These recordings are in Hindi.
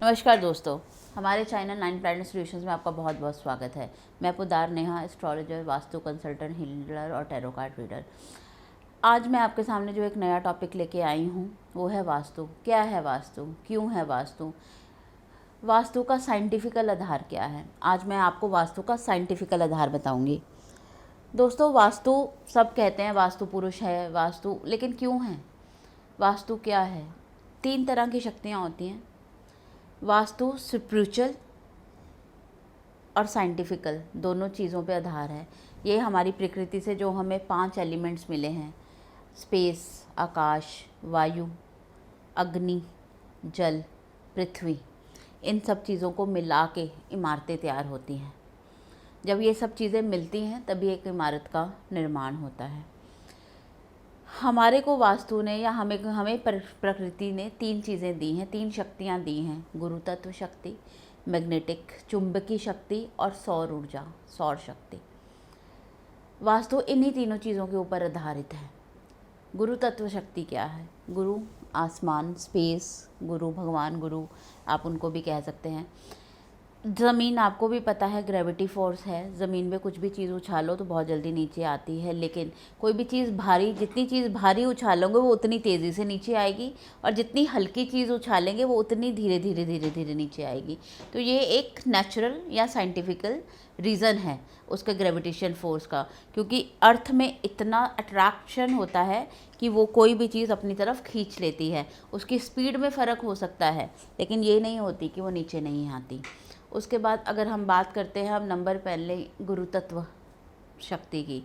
नमस्कार दोस्तों, हमारे चैनल 9 प्लैनेट सॉल्यूशंस में आपका बहुत बहुत स्वागत है। मैं Pudar Neha, astrologer, vastu consultant, healer और टैरो कार्ड रीडर। आज मैं आपके सामने जो एक नया टॉपिक लेके आई हूँ वो है वास्तु। क्या है वास्तु, क्यों है वास्तु, वास्तु का साइंटिफिकल आधार क्या है। आज मैं आपको वास्तु का साइंटिफिकल आधार बताऊँगी। दोस्तों, वास्तु सब कहते हैं वास्तु पुरुष है वास्तु, लेकिन क्यों है वास्तु, क्या है। 3 तरह की शक्तियाँ होती हैं। वास्तु स्पिरिचुअल और साइंटिफिकल दोनों चीज़ों पे आधार है। ये हमारी प्रकृति से जो हमें 5 एलिमेंट्स मिले हैं, स्पेस, आकाश, वायु, अग्नि, जल, पृथ्वी, इन सब चीज़ों को मिला के इमारतें तैयार होती हैं। जब ये सब चीज़ें मिलती हैं तभी एक इमारत का निर्माण होता है। हमारे को वास्तु ने या हमें प्रकृति ने 3 चीज़ें दी हैं, 3 शक्तियाँ दी हैं। गुरु तत्व शक्ति, मैग्नेटिक चुंबकीय शक्ति और सौर ऊर्जा, सौर शक्ति। वास्तु इन्हीं तीनों चीज़ों के ऊपर आधारित है। गुरु तत्व शक्ति क्या है? गुरु आसमान, स्पेस, गुरु भगवान, गुरु आप उनको भी कह सकते हैं। ज़मीन आपको भी पता है, ग्रेविटी फोर्स है। ज़मीन में कुछ भी चीज़ उछालो तो बहुत जल्दी नीचे आती है, लेकिन कोई भी चीज़ भारी, जितनी चीज़ भारी उछालोगे वो उतनी तेज़ी से नीचे आएगी, और जितनी हल्की चीज़ उछालेंगे वो उतनी धीरे धीरे धीरे धीरे नीचे आएगी। तो ये एक नेचुरल या साइंटिफिकल रीज़न है उसके ग्रेविटेशन फोर्स का, क्योंकि अर्थ में इतना अट्रैक्शन होता है कि वो कोई भी चीज़ अपनी तरफ खींच लेती है। उसकी स्पीड में फ़र्क हो सकता है, लेकिन ये नहीं होती कि वो नीचे नहीं आती। उसके बाद अगर हम बात करते हैं, हम नंबर पहले गुरु तत्व शक्ति की,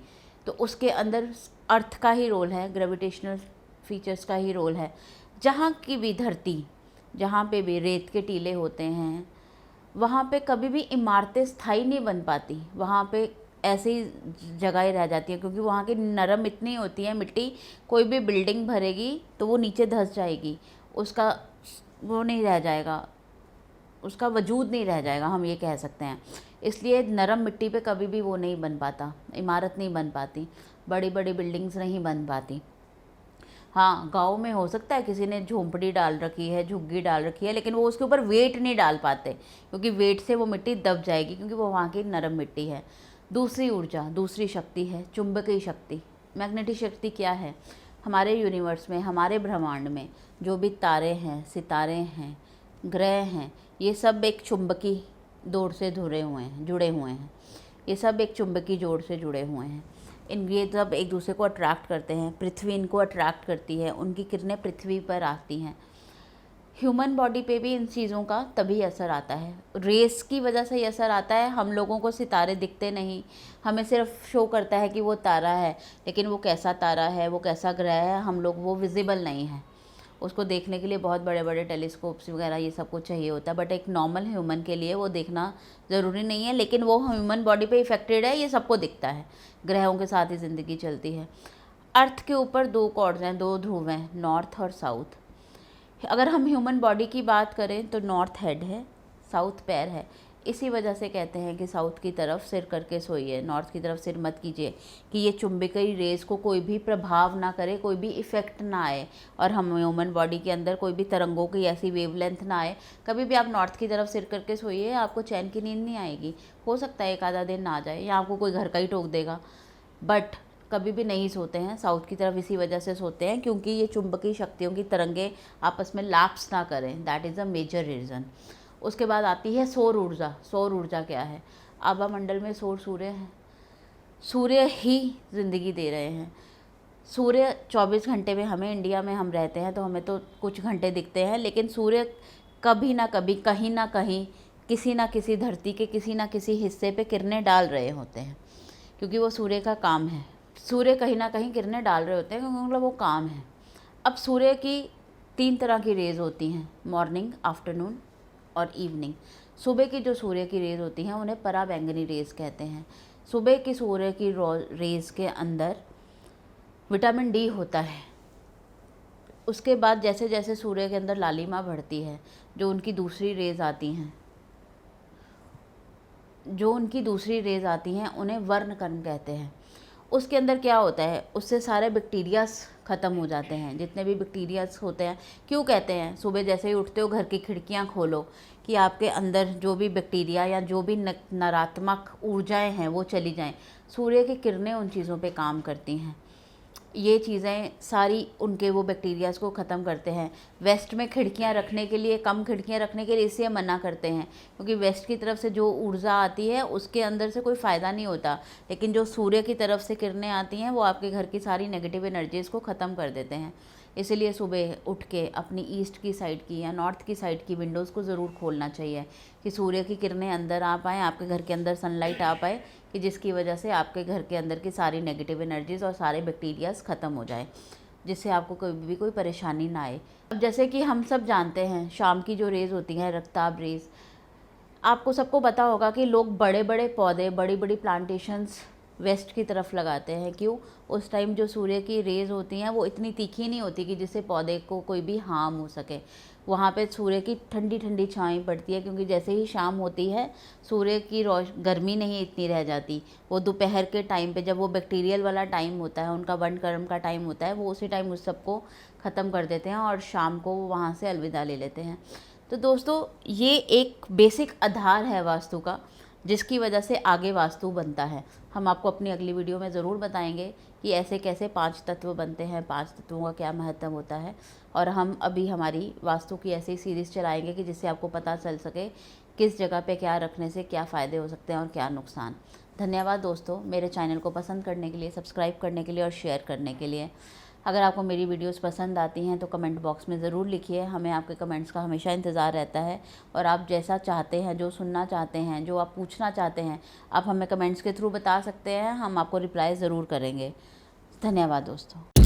तो उसके अंदर अर्थ का ही रोल है, ग्रेविटेशनल फीचर्स का ही रोल है। जहाँ की भी धरती, जहाँ पे भी रेत के टीले होते हैं, वहाँ पे कभी भी इमारतें स्थायी नहीं बन पाती। वहाँ पे ऐसे ही जगह रह जाती है, क्योंकि वहाँ की नरम इतनी होती है मिट्टी, कोई भी बिल्डिंग भरेगी तो वो नीचे धंस जाएगी, उसका वो नहीं रह जाएगा, उसका वजूद नहीं रह जाएगा, हम ये कह सकते हैं। इसलिए नरम मिट्टी पे कभी भी वो नहीं बन पाता, इमारत नहीं बन पाती, बड़ी बड़ी बिल्डिंग्स नहीं बन पाती। हाँ, गाँव में हो सकता है किसी ने झोंपड़ी डाल रखी है, झुग्गी डाल रखी है, लेकिन वो उसके ऊपर वेट नहीं डाल पाते, क्योंकि वेट से वो मिट्टी दब जाएगी, क्योंकि वो वहाँ की नरम मिट्टी है। दूसरी ऊर्जा, दूसरी शक्ति है चुंबकीय शक्ति। मैग्नेटिक शक्ति क्या है? हमारे यूनिवर्स में, हमारे ब्रह्मांड में जो भी तारे हैं, सितारे हैं, ग्रह हैं, ये सब एक चुंबकीय जोड़ से जुड़े हुए हैं। ये सब एक चुंबकीय जोड़ से जुड़े हुए हैं। ये सब एक दूसरे को अट्रैक्ट करते हैं। पृथ्वी इनको अट्रैक्ट करती है, उनकी किरणें पृथ्वी पर आती हैं। ह्यूमन बॉडी पे भी इन चीज़ों का तभी असर आता है, रेस की वजह से ही असर आता है। हम लोगों को सितारे दिखते नहीं, हमें सिर्फ शो करता है कि वो तारा है, लेकिन वो कैसा तारा है, वो कैसा ग्रह है, हम लोग वो विजिबल नहीं है। उसको देखने के लिए बहुत बड़े बड़े टेलीस्कोप्स वगैरह ये सब कुछ चाहिए होता है, बट एक नॉर्मल ह्यूमन के लिए वो देखना ज़रूरी नहीं है। लेकिन वो ह्यूमन बॉडी पे इफेक्टेड है, ये सबको दिखता है। ग्रहों के साथ ही ज़िंदगी चलती है। अर्थ के ऊपर 2 कॉर्ड्स हैं, 2 ध्रुव हैं, नॉर्थ और साउथ। अगर हम ह्यूमन बॉडी की बात करें तो नॉर्थ हेड है, साउथ पैर है। इसी वजह से कहते हैं कि साउथ की तरफ सिर करके सोइए, नॉर्थ की तरफ सिर मत कीजिए, कि ये चुंबकीय रेस को कोई भी प्रभाव ना करे, कोई भी इफ़ेक्ट ना आए, और हम ह्यूमन बॉडी के अंदर कोई भी तरंगों की ऐसी वेवलेंथ ना आए। कभी भी आप नॉर्थ की तरफ सिर करके सोइए, आपको चैन की नींद नहीं आएगी। हो सकता है एक आधा दिन ना आ जाए, या आपको कोई घर का ही टोक देगा, बट कभी भी नहीं सोते हैं साउथ की तरफ। इसी वजह से सोते हैं क्योंकि ये चुंबकीय शक्तियों की तरंगे आपस में लैप्स ना करें, that is a major reason. उसके बाद आती है सौर ऊर्जा। सौर ऊर्जा क्या है? आभा मंडल में सूर्य है, सूर्य ही ज़िंदगी दे रहे हैं। सूर्य 24 घंटे में, हमें इंडिया में हम रहते हैं तो हमें तो कुछ घंटे दिखते हैं, लेकिन सूर्य कभी ना कभी, कहीं ना कहीं, किसी ना किसी धरती के किसी ना किसी हिस्से पे किरणें डाल रहे होते हैं, क्योंकि वो सूर्य का काम है। सूर्य कहीं ना कहीं किरणें डाल रहे होते हैं, क्योंकि मतलब वो काम है। अब सूर्य की 3 तरह की रेज़ होती हैं, मॉर्निंग, आफ्टरनून और इवनिंग। सुबह की जो सूर्य की रेज़ होती हैं उन्हें पराबैंगनी रेज़ कहते हैं। सुबह की सूर्य की रेज़ के अंदर विटामिन डी होता है। उसके बाद जैसे जैसे सूर्य के अंदर लालिमा बढ़ती है, जो उनकी दूसरी रेज़ आती हैं, उन्हें वर्णकण कहते हैं। उसके अंदर क्या होता है, उससे सारे बैक्टीरियाज ख़त्म हो जाते हैं, जितने भी बैक्टीरियाज होते हैं। क्यों कहते हैं सुबह जैसे ही उठते हो घर की खिड़कियां खोलो कि आपके अंदर जो भी बैक्टीरिया या जो भी नकारात्मक ऊर्जाएं हैं वो चली जाएं। सूर्य की किरणें उन चीज़ों पे काम करती हैं, ये चीज़ें सारी उनके वो बैक्टीरियाज को ख़त्म करते हैं। वेस्ट में खिड़कियां रखने के लिए, कम खिड़कियां रखने के लिए इसलिए मना करते हैं क्योंकि वेस्ट की तरफ से जो ऊर्जा आती है उसके अंदर से कोई फ़ायदा नहीं होता, लेकिन जो सूर्य की तरफ से किरणें आती हैं वो आपके घर की सारी नेगेटिव एनर्जीज़ को ख़त्म कर देते हैं। इसीलिए सुबह उठ के अपनी ईस्ट की साइड की या नॉर्थ की साइड की विंडोज़ को ज़रूर खोलना चाहिए कि सूर्य की किरणें अंदर आ पाएँ, आपके घर के अंदर सनलाइट आ पाए, कि जिसकी वजह से आपके घर के अंदर की सारी नेगेटिव एनर्जीज़ और सारे बैक्टीरियाज ख़त्म हो जाए, जिससे आपको कभी भी कोई परेशानी ना आए। अब जैसे कि हम सब जानते हैं शाम की जो रेज़ होती हैं, रक्ताब रेज़, आपको सबको पता होगा कि लोग बड़े बड़े पौधे, बड़ी बड़ी प्लांटेशंस वेस्ट की तरफ लगाते हैं। क्यों? उस टाइम जो सूर्य की रेज़ होती हैं वो इतनी तीखी नहीं होती कि जिससे पौधे को कोई भी हार्म हो सके। वहाँ पे सूर्य की ठंडी ठंडी छाँव पड़ती है, क्योंकि जैसे ही शाम होती है सूर्य की गर्मी नहीं इतनी रह जाती। वो दोपहर के टाइम पे जब वो बैक्टीरियल वाला टाइम होता है, उनका वर्णक्रम का टाइम होता है, वो उसी टाइम उस सबको ख़त्म कर देते हैं और शाम को वो वहाँ से अलविदा ले लेते हैं। तो दोस्तों ये एक बेसिक आधार है वास्तु का, जिसकी वजह से आगे वास्तु बनता है। हम आपको अपनी अगली वीडियो में ज़रूर बताएंगे कि ऐसे कैसे 5 तत्व बनते हैं, 5 तत्वों का क्या महत्व होता है। और हम अभी हमारी वास्तु की ऐसी सीरीज़ चलाएंगे कि जिससे आपको पता चल सके किस जगह पे क्या रखने से क्या फ़ायदे हो सकते हैं और क्या नुकसान। धन्यवाद दोस्तों, मेरे चैनल को पसंद करने के लिए, सब्सक्राइब करने के लिए और शेयर करने के लिए। अगर आपको मेरी वीडियोस पसंद आती हैं तो कमेंट बॉक्स में ज़रूर लिखिए, हमें आपके कमेंट्स का हमेशा इंतज़ार रहता है। और आप जैसा चाहते हैं, जो सुनना चाहते हैं, जो आप पूछना चाहते हैं, आप हमें कमेंट्स के थ्रू बता सकते हैं, हम आपको रिप्लाई ज़रूर करेंगे। धन्यवाद दोस्तों।